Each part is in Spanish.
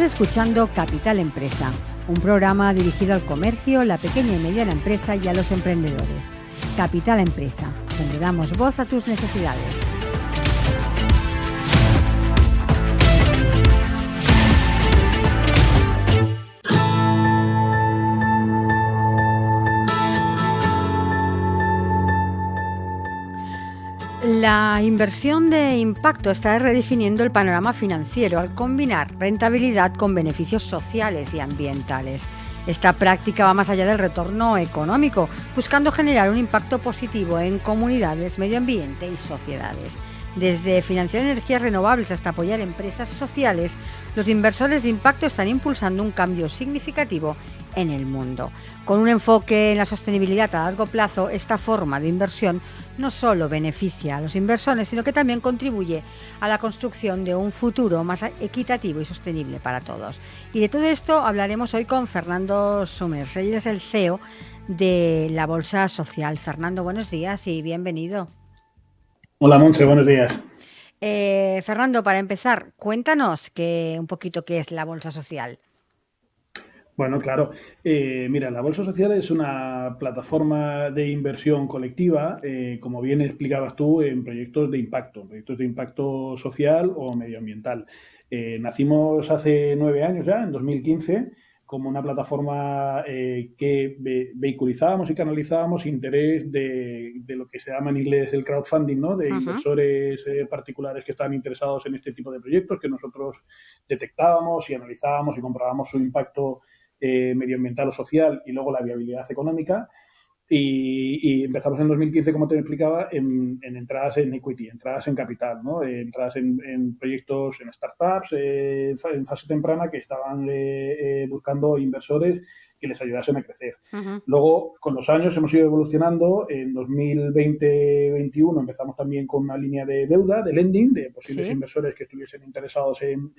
escuchando Capital Empresa, un programa dirigido al comercio, la pequeña y mediana empresa y a los emprendedores. Capital Empresa, donde damos voz a tus necesidades. La inversión de impacto está redefiniendo el panorama financiero al combinar rentabilidad con beneficios sociales y ambientales. Esta práctica va más allá del retorno económico, buscando generar un impacto positivo en comunidades, medio ambiente y sociedades. Desde financiar energías renovables hasta apoyar empresas sociales, los inversores de impacto están impulsando un cambio significativo en el mundo. Con un enfoque en la sostenibilidad a largo plazo, esta forma de inversión no solo beneficia a los inversores, sino que también contribuye a la construcción de un futuro más equitativo y sostenible para todos. Y de todo esto hablaremos hoy con Fernando Summers. Él es el CEO de la Bolsa Social. Fernando, buenos días y bienvenido. Hola, Montse, buenos días. Fernando, para empezar, cuéntanos un poquito qué es la Bolsa Social. Bueno, claro. Mira, la Bolsa Social es una plataforma de inversión colectiva, como bien explicabas tú, en proyectos de impacto social o medioambiental. Nacimos hace 9 años ya, en 2015, como una plataforma que vehiculizábamos y canalizábamos interés de lo que se llama en inglés el crowdfunding, ¿no? De inversores particulares que están interesados en este tipo de proyectos que nosotros detectábamos y analizábamos y comprobábamos su impacto medioambiental o social y luego la viabilidad económica. Y empezamos en 2015, como te explicaba, en entradas en equity, entradas en capital, ¿no? Entradas en proyectos, en startups, en fase temprana que estaban buscando inversores que les ayudasen a crecer. Luego, con los años hemos ido evolucionando. En 2020-21 empezamos también con una línea de deuda, de lending, de posibles inversores que estuviesen interesados en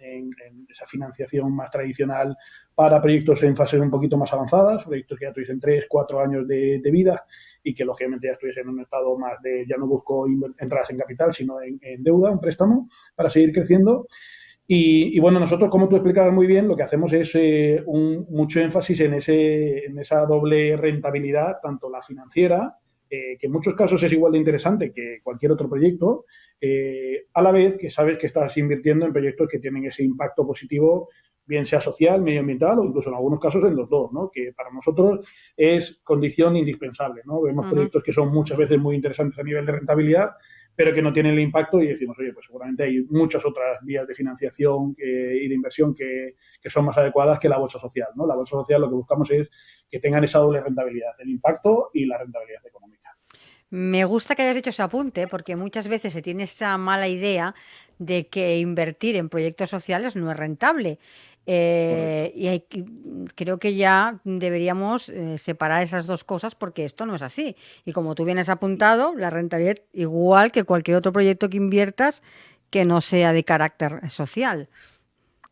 esa financiación más tradicional para proyectos en fases un poquito más avanzadas, proyectos que ya tuviesen 3-4 años de vida y que lógicamente ya estuviesen en un estado más de ya no busco entradas en capital, sino en deuda, un préstamo para seguir creciendo. Y bueno, nosotros, como tú explicabas muy bien, lo que hacemos es mucho énfasis en esa doble rentabilidad, tanto la financiera, que en muchos casos es igual de interesante que cualquier otro proyecto, a la vez que sabes que estás invirtiendo en proyectos que tienen ese impacto positivo, bien sea social, medioambiental o incluso en algunos casos en los dos, ¿no? Que para nosotros es condición indispensable, ¿no? Vemos proyectos que son muchas veces muy interesantes a nivel de rentabilidad, pero que no tienen el impacto y decimos, oye, pues seguramente hay muchas otras vías de financiación y de inversión que son más adecuadas que la bolsa social, ¿no? La bolsa social lo que buscamos es que tengan esa doble rentabilidad, el impacto y la rentabilidad económica. Me gusta que hayas hecho ese apunte porque muchas veces se tiene esa mala idea de que invertir en proyectos sociales no es rentable. Creo que ya deberíamos separar esas dos cosas porque esto no es así. Y como tú bien has apuntado, la rentabilidad igual que cualquier otro proyecto que inviertas que no sea de carácter social.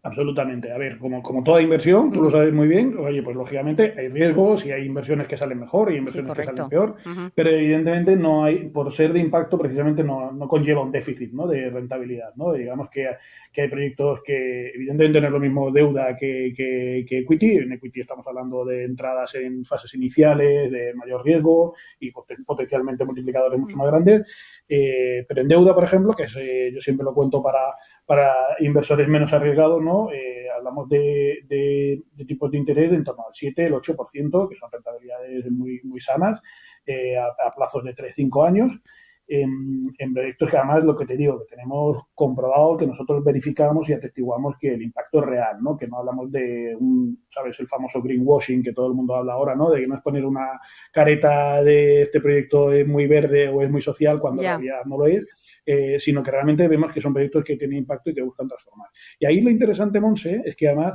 Absolutamente. A ver, como toda inversión, tú lo sabes muy bien, oye, pues lógicamente hay riesgos y hay inversiones que salen mejor y inversiones que salen peor, pero evidentemente no hay, por ser de impacto, precisamente no conlleva un déficit, ¿no? De rentabilidad, ¿no? Digamos que hay proyectos que evidentemente no es lo mismo deuda que equity. En equity estamos hablando de entradas en fases iniciales, de mayor riesgo y potencialmente multiplicadores mucho más grandes, pero en deuda, por ejemplo, que yo siempre lo cuento para inversores menos arriesgados, ¿no? Hablamos de tipos de interés en torno al 7, el 8%, que son rentabilidades muy, muy sanas, a plazos de 3-5 años, en proyectos que además, lo que te digo, que tenemos comprobado, que nosotros verificamos y atestiguamos que el impacto es real, ¿no? Que no hablamos de ¿sabes? El famoso greenwashing que todo el mundo habla ahora, ¿no? De que no es poner una careta de este proyecto es muy verde o es muy social cuando en realidad no lo es. Sino que realmente vemos que son proyectos que tienen impacto y que buscan transformar. Y ahí lo interesante, Monse, es que además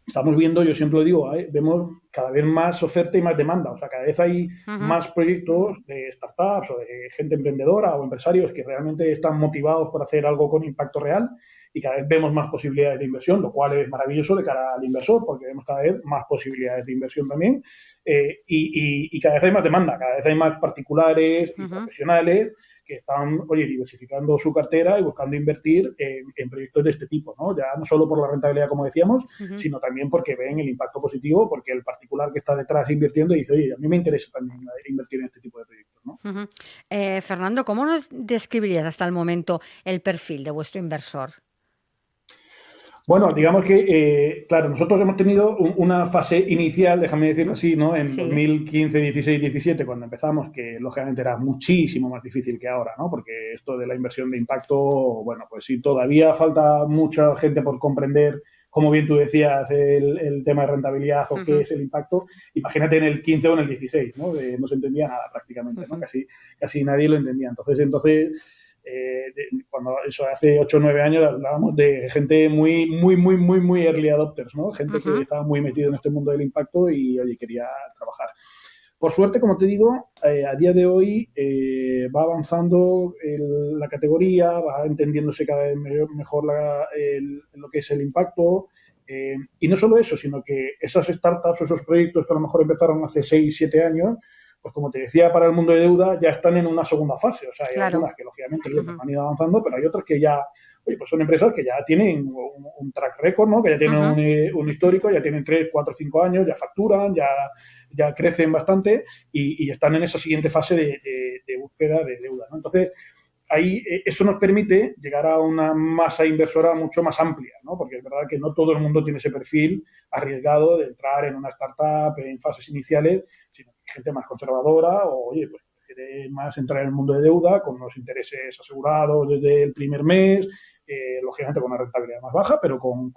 estamos viendo, yo siempre lo digo, vemos cada vez más oferta y más demanda. O sea, cada vez hay más proyectos de startups o de gente emprendedora o empresarios que realmente están motivados por hacer algo con impacto real y cada vez vemos más posibilidades de inversión, lo cual es maravilloso de cara al inversor porque vemos cada vez más posibilidades de inversión también y cada vez hay más demanda, cada vez hay más particulares y profesionales que están, oye, diversificando su cartera y buscando invertir en proyectos de este tipo, ¿no? Ya no solo por la rentabilidad, como decíamos, sino también porque ven el impacto positivo, porque el particular que está detrás invirtiendo dice, oye, a mí me interesa también invertir en este tipo de proyectos, ¿no? Fernando, ¿cómo nos describirías hasta el momento el perfil de vuestro inversor? Bueno, digamos que, claro, nosotros hemos tenido una fase inicial, déjame decirlo así, ¿no? En Sí. 2015, 16, 17, cuando empezamos, que lógicamente era muchísimo más difícil que ahora, ¿no? Porque esto de la inversión de impacto, bueno, pues sí, todavía falta mucha gente por comprender, como bien tú decías, el tema de rentabilidad o qué es el impacto. Imagínate en el 15 o en el 16, ¿no? No se entendía nada prácticamente, ¿no? Casi nadie lo entendía. Entonces cuando eso hace 8 o 9 años hablábamos de gente muy early adopters, ¿no? Gente que estaba muy metida en este mundo del impacto y, oye, quería trabajar. Por suerte, como te digo, a día de hoy va avanzando la categoría, va entendiéndose cada vez mejor lo que es el impacto. Y no solo eso, sino que esas startups, esos proyectos que a lo mejor empezaron hace 6, 7 años, pues como te decía, para el mundo de deuda ya están en una segunda fase. O sea, hay algunas que lógicamente han ido avanzando, pero hay otras que ya, oye, pues son empresas que ya tienen un track record, ¿no? Que ya tienen un histórico, ya tienen 3, 4, 5 años, ya facturan, ya crecen bastante y están en esa siguiente fase de búsqueda de deuda, ¿no? Entonces, ahí eso nos permite llegar a una masa inversora mucho más amplia, ¿no? Porque es verdad que no todo el mundo tiene ese perfil arriesgado de entrar en una startup en fases iniciales, sino que hay gente más conservadora o, oye, pues prefiere más entrar en el mundo de deuda con unos intereses asegurados desde el primer mes, lógicamente con una rentabilidad más baja, pero con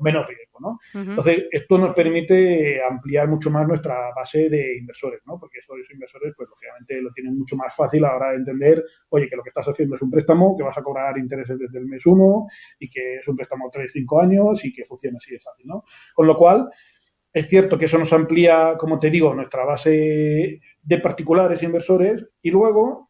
menos riesgo, ¿no? Entonces, esto nos permite ampliar mucho más nuestra base de inversores, ¿no? Porque esos inversores, pues lógicamente lo tienen mucho más fácil a la hora de entender, oye, que lo que estás haciendo es un préstamo, que vas a cobrar intereses desde el mes 1 y que es un préstamo 3, 5 años y que funciona así de fácil, ¿no? Con lo cual, es cierto que eso nos amplía, como te digo, nuestra base de particulares inversores y luego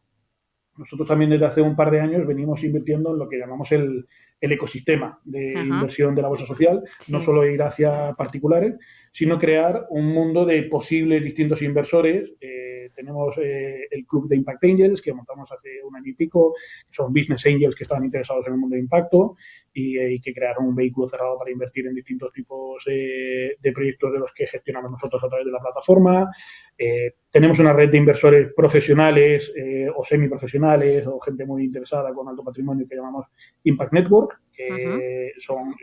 nosotros también desde hace un par de años venimos invirtiendo en lo que llamamos el ecosistema de inversión de la bolsa social, no solo ir hacia particulares, sino crear un mundo de posibles distintos inversores. Tenemos el club de Impact Angels, que montamos hace un año y pico, que son business angels que están interesados en el mundo de impacto y que crearon un vehículo cerrado para invertir en distintos tipos de proyectos de los que gestionamos nosotros a través de la plataforma. Tenemos una red de inversores profesionales o semiprofesionales o gente muy interesada con alto patrimonio que llamamos Impact Network, que son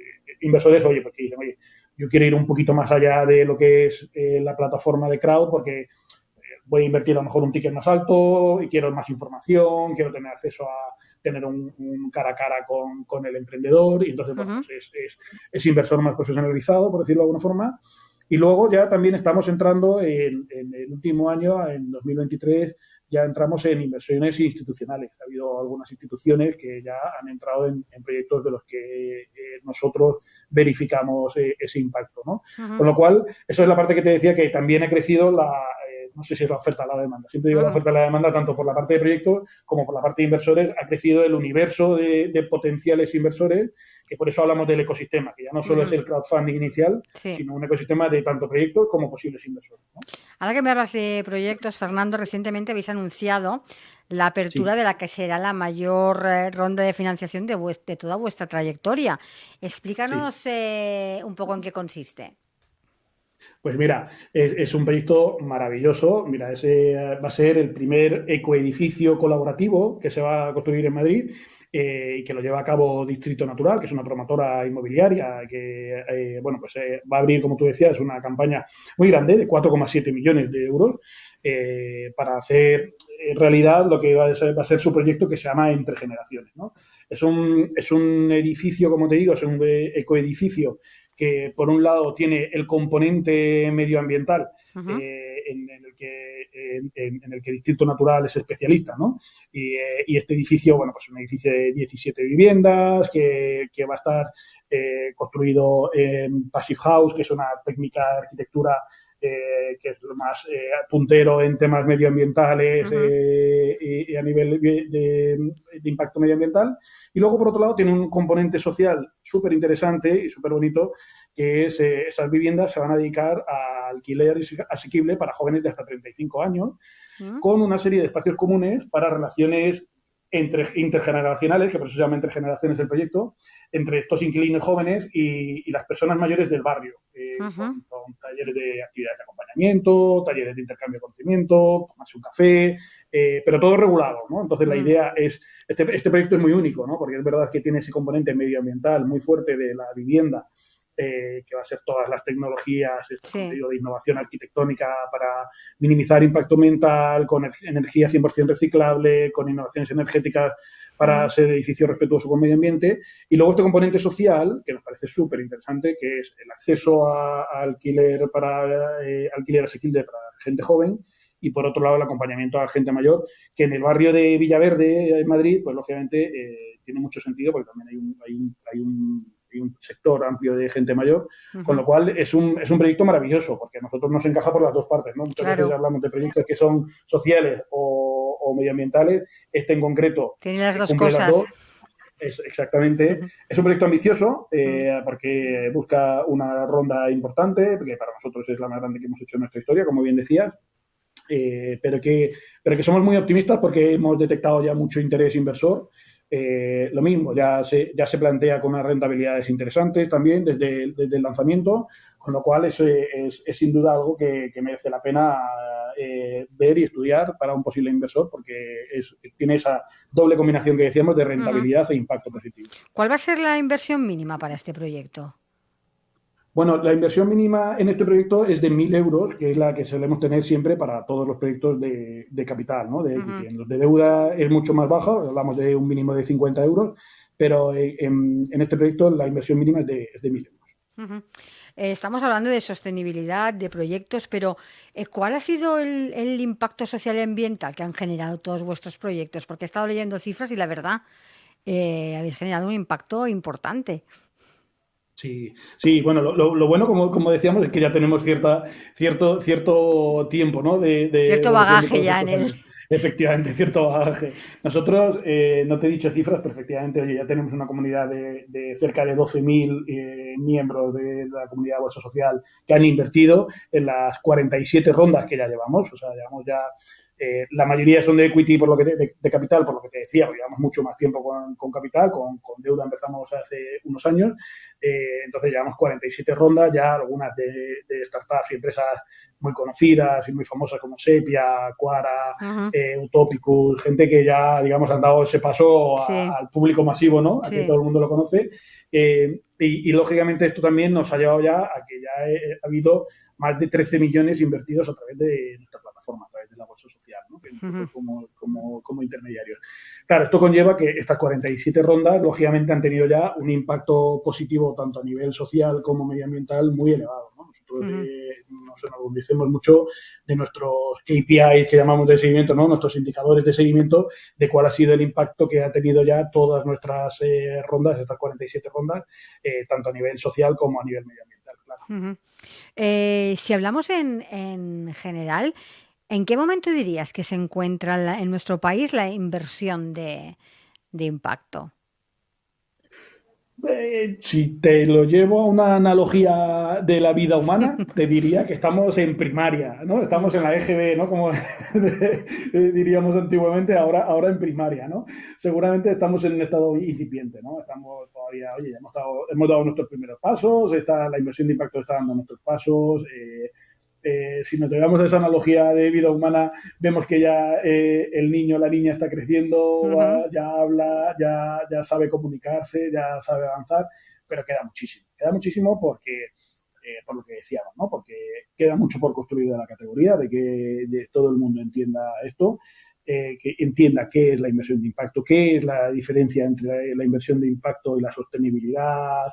inversores, oye, porque dicen, oye, yo quiero ir un poquito más allá de lo que es la plataforma de crowd porque voy a invertir a lo mejor un ticket más alto y quiero más información, quiero tener acceso a tener un cara a cara con el emprendedor y entonces, bueno, pues es inversor más profesionalizado, por decirlo de alguna forma. Y luego ya también estamos entrando en el último año, en 2023, ya entramos en inversiones institucionales. Ha habido algunas instituciones que ya han entrado en proyectos de los que nosotros verificamos ese impacto, ¿no? Con lo cual, eso es la parte que te decía que también ha crecido no sé si es la oferta o la demanda. Siempre digo la oferta y la demanda, tanto por la parte de proyectos como por la parte de inversores. Ha crecido el universo de potenciales inversores, que por eso hablamos del ecosistema, que ya no solo es el crowdfunding inicial, sino un ecosistema de tanto proyectos como posibles inversores, ¿no? Ahora que me hablas de proyectos, Fernando, recientemente habéis anunciado la apertura de la que será la mayor ronda de financiación de toda vuestra trayectoria. Explícanos un poco en qué consiste. Pues mira, es un proyecto maravilloso. Mira, ese va a ser el primer ecoedificio colaborativo que se va a construir en Madrid y que lo lleva a cabo Distrito Natural, que es una promotora inmobiliaria que, bueno, pues va a abrir, como tú decías, una campaña muy grande de 4,7 millones de euros para hacer realidad lo que va a ser su proyecto que se llama Entre Generaciones, ¿no? Es un edificio, como te digo, es un ecoedificio que por un lado tiene el componente medioambiental en el que Distrito Natural es especialista, ¿no? Y este edificio, bueno, pues es un edificio de 17 viviendas que va a estar construido en Passive House, que es una técnica de arquitectura que es lo más puntero en temas medioambientales y a nivel de impacto medioambiental. Y luego, por otro lado, tiene un componente social súper interesante y súper bonito, que es esas viviendas se van a dedicar a alquiler asequible para jóvenes de hasta 35 años, con una serie de espacios comunes para relaciones intergeneracionales, que por eso se llama Intergeneraciones el proyecto, entre estos inquilinos jóvenes y las personas mayores del barrio, con talleres de actividades de acompañamiento, talleres de intercambio de conocimiento, tomarse un café, pero todo regulado, ¿no? Entonces la idea es, este proyecto es muy único, ¿no? Porque es verdad que tiene ese componente medioambiental muy fuerte de la vivienda, que va a ser todas las tecnologías, como te digo, de innovación arquitectónica para minimizar impacto ambiental, con energía 100% reciclable, con innovaciones energéticas para ser edificio respetuoso con el medio ambiente. Y luego este componente social, que nos parece súper interesante, que es el acceso a alquiler alquiler asequible para gente joven, y por otro lado el acompañamiento a gente mayor, que en el barrio de Villaverde, en Madrid, pues lógicamente tiene mucho sentido porque también hay un sector amplio de gente mayor, con lo cual es un proyecto maravilloso, porque a nosotros nos encaja por las dos partes, ¿no? Muchas veces hablamos de proyectos que son sociales o medioambientales. Este en concreto tiene las dos cosas. Las dos. Exactamente. Es un proyecto ambicioso porque busca una ronda importante, porque para nosotros es la más grande que hemos hecho en nuestra historia, como bien decías. Pero que somos muy optimistas porque hemos detectado ya mucho interés inversor. Lo mismo, ya se plantea con unas rentabilidades interesantes también desde el lanzamiento, con lo cual es sin duda algo que merece la pena ver y estudiar para un posible inversor, porque tiene esa doble combinación que decíamos de rentabilidad e impacto positivo. ¿Cuál va a ser la inversión mínima para este proyecto? Bueno, la inversión mínima en este proyecto es de 1.000 euros, que es la que solemos tener siempre para todos los proyectos de capital, ¿no? De equity. En los de deuda es mucho más baja, hablamos de un mínimo de 50 euros, pero en este proyecto la inversión mínima es de 1.000 euros. Estamos hablando de sostenibilidad, de proyectos, pero ¿cuál ha sido el impacto social y ambiental que han generado todos vuestros proyectos? Porque he estado leyendo cifras y la verdad, habéis generado un impacto importante. Sí, bueno, lo bueno, como decíamos, es que ya tenemos cierto tiempo, ¿no? Cierto bagaje ya en él. Efectivamente, cierto bagaje. Nosotros, no te he dicho cifras, pero efectivamente, oye, ya tenemos una comunidad de cerca de 12.000 miembros de la comunidad de Bolsa Social que han invertido en las 47 rondas que ya llevamos. O sea, llevamos ya... la mayoría son de equity de capital, por lo que te decía, porque llevamos mucho más tiempo con capital, con deuda empezamos hace unos años, entonces llevamos 47 rondas, ya algunas de startups y empresas muy conocidas y muy famosas como Sepia, Quara, Utopicus, gente que ya, digamos, han dado ese paso al público masivo, ¿no? A que todo el mundo lo conoce. Y lógicamente esto también nos ha llevado ya a que ya ha habido más de 13 millones invertidos a través de nuestra plataforma, a través de la Bolsa Social, ¿no? Que nosotros como intermediarios. Claro, esto conlleva que estas 47 rondas, lógicamente, han tenido ya un impacto positivo tanto a nivel social como medioambiental muy elevado, ¿no? Nosotros nos enorgullecemos mucho de nuestros KPIs que llamamos de seguimiento, ¿no? Nuestros indicadores de seguimiento de cuál ha sido el impacto que ha tenido ya todas nuestras rondas, estas 47 rondas, tanto a nivel social como a nivel medioambiental, claro. Si hablamos en general, ¿en qué momento dirías que se encuentra en nuestro país la inversión de impacto? Si te lo llevo a una analogía de la vida humana, te diría que estamos en primaria, ¿no? Estamos en la EGB, ¿no? Como diríamos antiguamente, ahora en primaria, ¿no? Seguramente estamos en un estado incipiente, ¿no? Estamos todavía, oye, hemos dado nuestros primeros pasos, la inversión de impacto está dando nuestros pasos. Si nos llegamos a esa analogía de vida humana, vemos que ya el niño o la niña está creciendo, ya habla, ya sabe comunicarse, ya sabe avanzar, pero queda muchísimo porque, por lo que decíamos, ¿no? Porque queda mucho por construir de la categoría, de que todo el mundo entienda esto, que entienda qué es la inversión de impacto, qué es la diferencia entre la inversión de impacto y la sostenibilidad,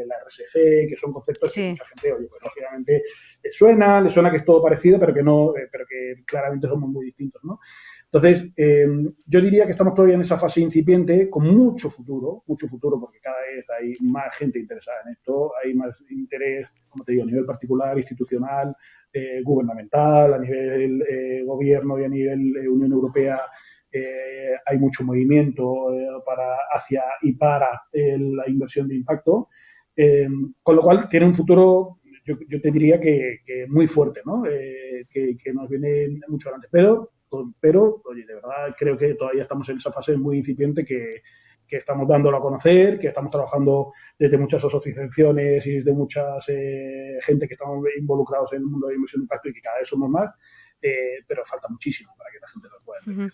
la RSC, que son conceptos que mucha gente, oye, pues lógicamente le suena que es todo parecido, pero que claramente somos muy distintos, ¿no? Entonces, yo diría que estamos todavía en esa fase incipiente con mucho futuro, porque cada vez hay más gente interesada en esto, hay más interés, como te digo, a nivel particular, institucional, gubernamental, a nivel gobierno y a nivel Unión Europea. Hay mucho movimiento hacia y para la inversión de impacto, con lo cual tiene un futuro, yo te diría que muy fuerte, ¿no? Que nos viene mucho adelante. Pero pero, oye, de verdad creo que todavía estamos en esa fase muy incipiente que estamos dándolo a conocer, que estamos trabajando desde muchas asociaciones y desde muchas gente que estamos involucrados en el mundo de inversión de impacto y que cada vez somos más, pero falta muchísimo para que la gente lo pueda entender.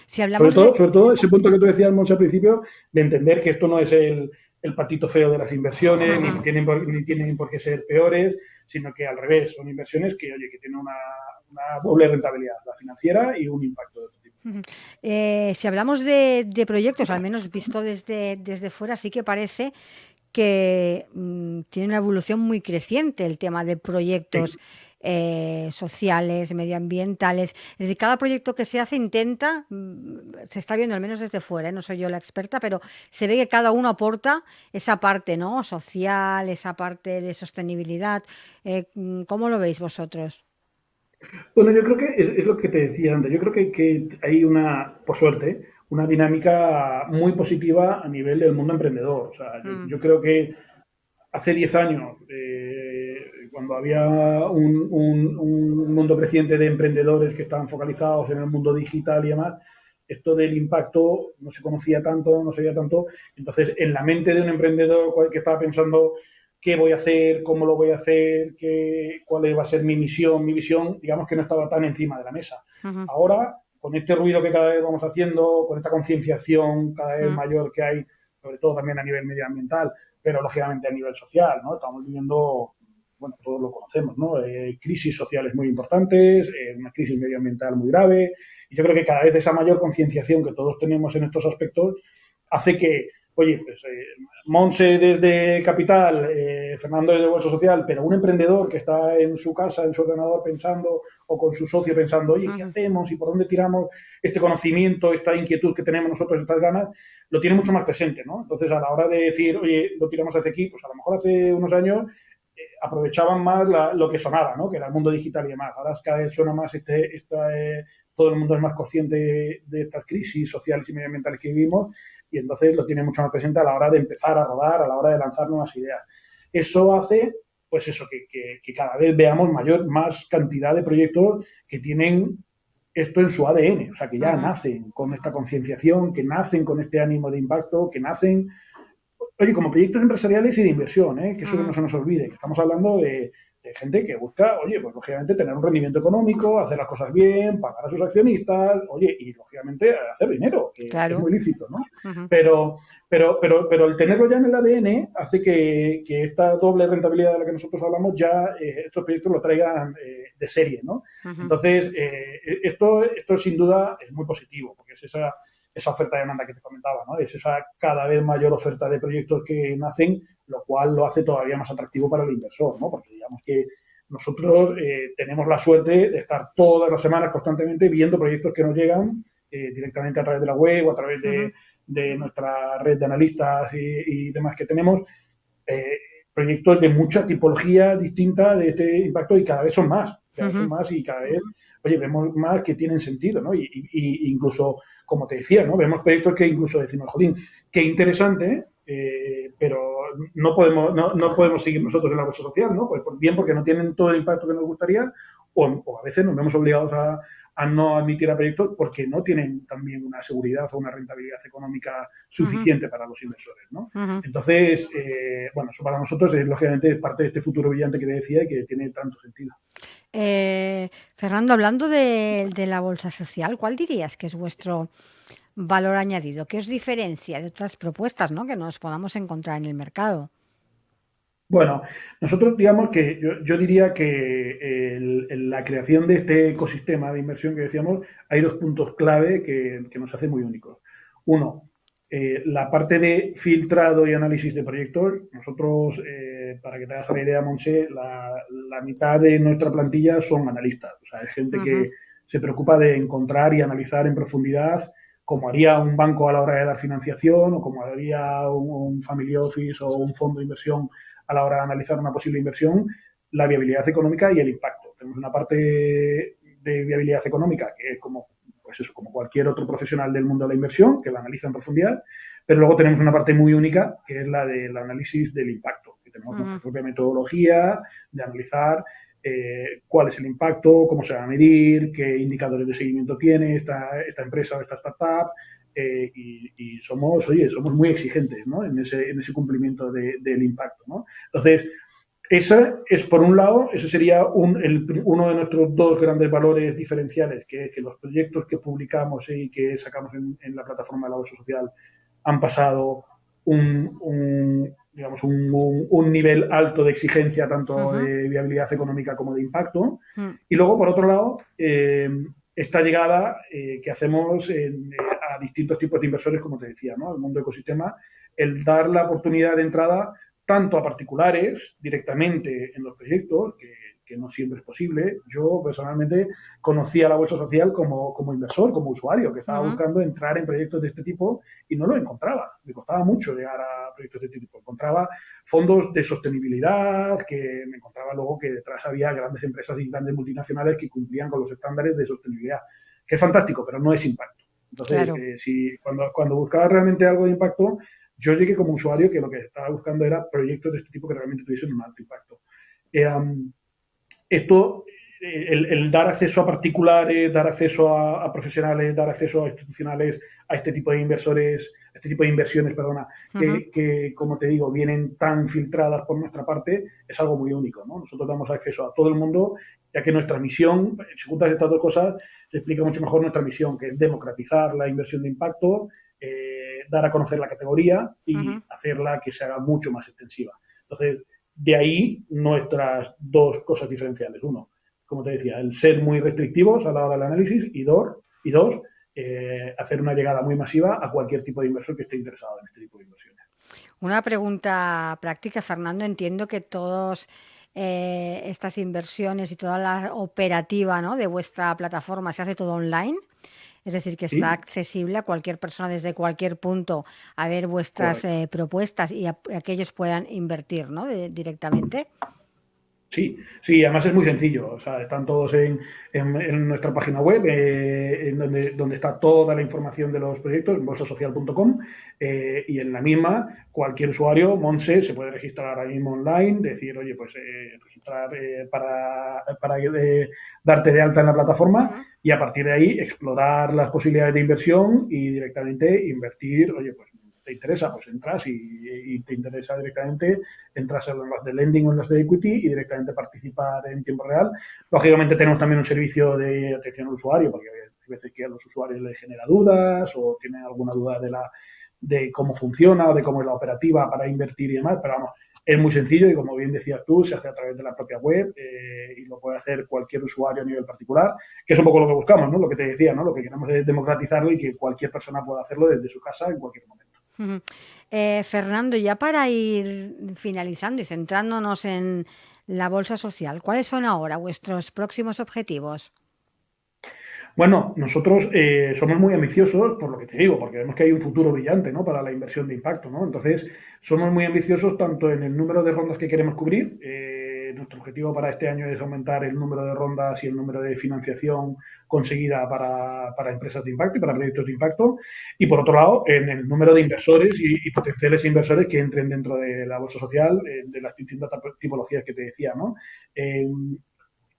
Si hablamos sobre todo ese punto que tú decías, Monse, al principio, de entender que esto no es el patito feo de las inversiones, ni tienen por qué ser peores, sino que al revés, son inversiones que, oye, que tienen una doble rentabilidad, la financiera y un impacto de otro tipo. Si hablamos de proyectos, al menos visto desde fuera, sí que parece que tiene una evolución muy creciente el tema de proyectos sociales, medioambientales. Es decir, cada proyecto que se hace intenta, se está viendo al menos desde fuera, no soy yo la experta, pero se ve que cada uno aporta esa parte, ¿no?, social, esa parte de sostenibilidad. ¿Cómo lo veis vosotros? Bueno, yo creo que es lo que te decía antes. Yo creo que hay por suerte, una dinámica muy positiva a nivel del mundo emprendedor. O sea, yo creo que hace 10 años, cuando había un mundo creciente de emprendedores que estaban focalizados en el mundo digital y demás, esto del impacto no se conocía tanto, no se veía tanto. Entonces, en la mente de un emprendedor que estaba pensando qué voy a hacer, cómo lo voy a hacer, cuál va a ser mi misión, mi visión, digamos que no estaba tan encima de la mesa. Ahora, con este ruido que cada vez vamos haciendo, con esta concienciación cada vez mayor que hay, sobre todo también a nivel medioambiental, pero lógicamente a nivel social, ¿no? Estamos viviendo, bueno, todos lo conocemos, ¿no? Crisis sociales muy importantes, una crisis medioambiental muy grave, y yo creo que cada vez esa mayor concienciación que todos tenemos en estos aspectos hace que, oye, pues Monse desde Capital, Fernando desde Bolsa Social, pero un emprendedor que está en su casa, en su ordenador pensando, o con su socio pensando, oye, ¿qué hacemos y por dónde tiramos este conocimiento, esta inquietud que tenemos nosotros, estas ganas? Lo tiene mucho más presente, ¿no? Entonces, a la hora de decir, oye, lo tiramos hacia aquí, pues a lo mejor hace unos años aprovechaban más lo que sonaba, ¿no?, que era el mundo digital y demás. Ahora cada vez suena más todo el mundo es más consciente de estas crisis sociales y medioambientales que vivimos, y entonces lo tiene mucho más presente a la hora de empezar a rodar, a la hora de lanzar nuevas ideas. Eso hace, pues eso, que cada vez veamos más cantidad de proyectos que tienen esto en su ADN, o sea, que ya nacen con esta concienciación, que nacen con este ánimo de impacto, que nacen, oye, como proyectos empresariales y de inversión, que eso no se nos olvide, que estamos hablando de gente que busca, oye, pues lógicamente tener un rendimiento económico, hacer las cosas bien, pagar a sus accionistas, oye, y lógicamente hacer dinero, que es muy lícito, ¿no? Pero el tenerlo ya en el ADN hace que esta doble rentabilidad de la que nosotros hablamos ya estos proyectos lo traigan de serie, ¿no? Entonces, esto sin duda es muy positivo, porque es esa oferta de demanda que te comentaba, ¿no? Es esa cada vez mayor oferta de proyectos que nacen, lo cual lo hace todavía más atractivo para el inversor, ¿no? Porque digamos que nosotros tenemos la suerte de estar todas las semanas constantemente viendo proyectos que nos llegan directamente a través de la web o a través de nuestra red de analistas y demás que tenemos, proyectos de mucha tipología distinta de este impacto, y cada vez son más. Cada vez son más y cada vez, oye, vemos más que tienen sentido, ¿no? Y incluso, como te decía, ¿no?, vemos proyectos que incluso decimos, jolín, qué interesante, pero no podemos seguir nosotros en la bolsa social, ¿no? Pues bien porque no tienen todo el impacto que nos gustaría, o a veces nos vemos obligados a no admitir a proyectos porque no tienen también una seguridad o una rentabilidad económica suficiente para los inversores, ¿no? Entonces, bueno, eso para nosotros es lógicamente parte de este futuro brillante que te decía y que tiene tanto sentido. Fernando, hablando de la bolsa social, ¿cuál dirías que es vuestro valor añadido? ¿Qué os diferencia de otras propuestas, ¿no?, que nos podamos encontrar en el mercado? Bueno, nosotros digamos que yo diría que la creación de este ecosistema de inversión que decíamos, hay dos puntos clave que nos hacen muy únicos. Uno, la parte de filtrado y análisis de proyectos. Nosotros, para que te hagas la idea, Monse, la mitad de nuestra plantilla son analistas. O sea, es gente que se preocupa de encontrar y analizar en profundidad, como haría un banco a la hora de dar financiación, o como haría un family office o un fondo de inversión a la hora de analizar una posible inversión, la viabilidad económica y el impacto. Tenemos una parte de viabilidad económica que es como cualquier otro profesional del mundo de la inversión, que la analiza en profundidad, pero luego tenemos una parte muy única, que es la del análisis del impacto, que tenemos nuestra propia metodología de analizar cuál es el impacto, cómo se va a medir, qué indicadores de seguimiento tiene esta empresa o esta startup, y somos muy exigentes, ¿no? en ese cumplimiento del impacto, ¿no? Entonces, esa es, por un lado, ese sería uno de nuestros dos grandes valores diferenciales, que es que los proyectos que publicamos y que sacamos en la plataforma de la Bolsa Social han pasado digamos, un nivel alto de exigencia, tanto de viabilidad económica como de impacto. Y luego, por otro lado, esta llegada que hacemos a distintos tipos de inversores, como te decía, ¿no? Al mundo ecosistema, el dar la oportunidad de entrada tanto a particulares directamente en los proyectos, que no siempre es posible. Yo personalmente conocí a la Bolsa Social como inversor, como usuario, que estaba buscando entrar en proyectos de este tipo y no lo encontraba. Me costaba mucho llegar a proyectos de este tipo. Encontraba fondos de sostenibilidad, que me encontraba luego que detrás había grandes empresas y grandes multinacionales que cumplían con los estándares de sostenibilidad, que es fantástico, pero no es impacto. Entonces, claro, cuando buscaba realmente algo de impacto, yo llegué como usuario que lo que estaba buscando era proyectos de este tipo que realmente tuviesen un alto impacto. El dar acceso a particulares, dar acceso a profesionales, dar acceso a institucionales, a este tipo de inversores, a este tipo de inversiones, perdona, que, como te digo, vienen tan filtradas por nuestra parte, es algo muy único, ¿no? Nosotros damos acceso a todo el mundo, ya que nuestra misión, si juntas estas dos cosas, se explica mucho mejor nuestra misión, que es democratizar la inversión de impacto, dar a conocer la categoría y hacerla que se haga mucho más extensiva. Entonces, de ahí nuestras dos cosas diferenciales. Uno, como te decía, el ser muy restrictivos a la hora del análisis, y dos, hacer una llegada muy masiva a cualquier tipo de inversor que esté interesado en este tipo de inversiones. Una pregunta práctica, Fernando. Entiendo que todas estas inversiones y toda la operativa, ¿no?, de vuestra plataforma se hace todo online. Es decir, que está accesible a cualquier persona desde cualquier punto a ver vuestras propuestas y a que ellos puedan invertir, ¿no?, directamente. Sí, además es muy sencillo. O sea, están todos en nuestra página web, donde está toda la información de los proyectos, en bolsasocial.com, y en la misma cualquier usuario, Monse, se puede registrar ahora mismo online, decir, oye, pues registrar para darte de alta en la plataforma, y a partir de ahí explorar las posibilidades de inversión y directamente invertir. Oye, pues te interesa, pues entras y te interesa directamente, entras en las de lending o en las de equity y directamente participar en tiempo real. Lógicamente tenemos también un servicio de atención al usuario, porque hay veces que a los usuarios les genera dudas o tienen alguna duda de cómo funciona o de cómo es la operativa para invertir y demás, pero vamos, es muy sencillo y, como bien decías tú, se hace a través de la propia web, y lo puede hacer cualquier usuario a nivel particular, que es un poco lo que buscamos, ¿no? Lo que te decía, ¿no? Lo que queremos es democratizarlo y que cualquier persona pueda hacerlo desde su casa en cualquier momento. Fernando, ya para ir finalizando y centrándonos en la Bolsa Social, ¿cuáles son ahora vuestros próximos objetivos? Bueno, nosotros somos muy ambiciosos, por lo que te digo, porque vemos que hay un futuro brillante, ¿no?, para la inversión de impacto, ¿no? Entonces, somos muy ambiciosos tanto en el número de rondas que queremos cubrir. Nuestro objetivo para este año es aumentar el número de rondas y el número de financiación conseguida para empresas de impacto y para proyectos de impacto. Y, por otro lado, en el número de inversores y potenciales inversores que entren dentro de la Bolsa Social, de las distintas tipologías que te decía, ¿no?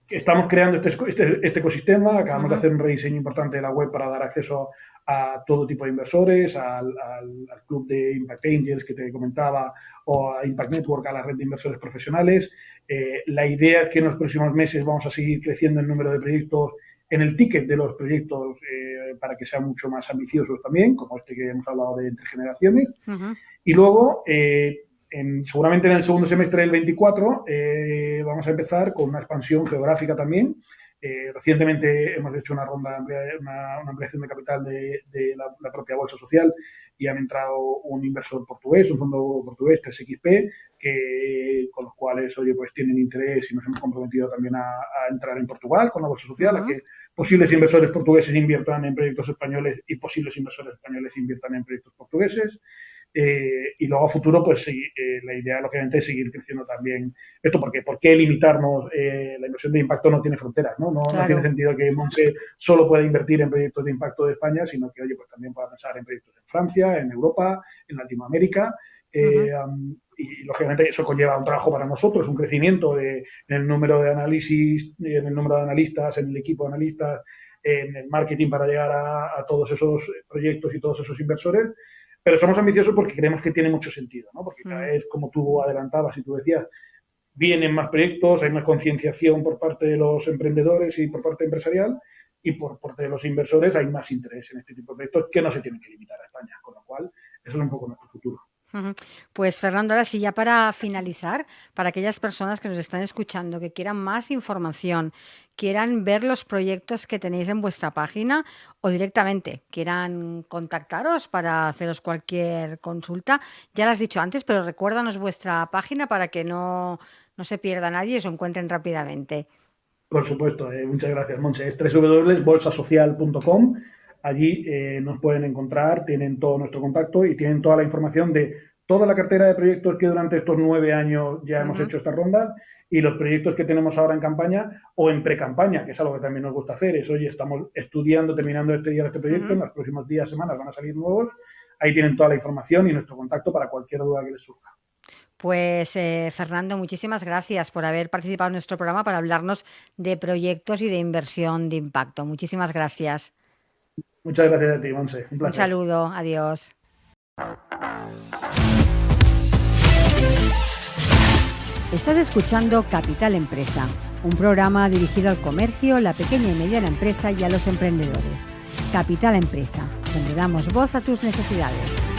Estamos creando este ecosistema. Acabamos de hacer un rediseño importante de la web para dar acceso a todo tipo de inversores, al club de Impact Angels que te comentaba, o a Impact Network, a la red de inversores profesionales. La idea es que en los próximos meses vamos a seguir creciendo el número de proyectos, en el ticket de los proyectos, para que sean mucho más ambiciosos también, como este que hemos hablado de entre generaciones. Y luego, seguramente en el segundo semestre del 24, vamos a empezar con una expansión geográfica también. Recientemente hemos hecho una ronda, una ampliación de capital de la propia Bolsa Social, y han entrado un inversor portugués, un fondo portugués, 3XP, con los cuales, oye, pues tienen interés, y nos hemos comprometido también a entrar en Portugal con la Bolsa Social, a que posibles inversores portugueses inviertan en proyectos españoles y posibles inversores españoles inviertan en proyectos portugueses. Y luego a futuro, pues sí, la idea, lógicamente, es seguir creciendo también esto, porque ¿por qué limitarnos? La inversión de impacto no tiene fronteras, ¿no? Claro. No tiene sentido que Monse solo pueda invertir en proyectos de impacto de España, sino que, oye, pues también pueda pensar en proyectos en Francia, en Europa, en Latinoamérica, Y lógicamente eso conlleva un trabajo para nosotros, un crecimiento en el número de análisis, en el número de analistas, en el equipo de analistas, en el marketing para llegar a todos esos proyectos y todos esos inversores. Pero somos ambiciosos porque creemos que tiene mucho sentido, ¿no? Porque cada vez, como tú adelantabas y tú decías, vienen más proyectos, hay más concienciación por parte de los emprendedores y por parte empresarial, y por parte de los inversores hay más interés en este tipo de proyectos que no se tienen que limitar a España, con lo cual eso es un poco nuestro futuro. Pues Fernando, ahora sí, ya para finalizar, para aquellas personas que nos están escuchando, que quieran más información, quieran ver los proyectos que tenéis en vuestra página o directamente quieran contactaros para haceros cualquier consulta, ya lo has dicho antes, pero recuérdanos vuestra página para que no se pierda nadie y os encuentren rápidamente. Por supuesto, muchas gracias, Montse. Es www.bolsasocial.com. Allí nos pueden encontrar, tienen todo nuestro contacto y tienen toda la información de toda la cartera de proyectos que durante estos 9 años ya hemos hecho esta ronda y los proyectos que tenemos ahora en campaña o en pre-campaña, que es algo que también nos gusta hacer. Es, oye, estamos estudiando, terminando este proyecto, en los próximos días, semanas van a salir nuevos. Ahí tienen toda la información y nuestro contacto para cualquier duda que les surja. Pues Fernando, muchísimas gracias por haber participado en nuestro programa para hablarnos de proyectos y de inversión de impacto. Muchísimas gracias. Muchas gracias a ti, Montse. Un placer. Un saludo. Adiós. Estás escuchando Capital Empresa, un programa dirigido al comercio, la pequeña y mediana empresa y a los emprendedores. Capital Empresa, donde damos voz a tus necesidades.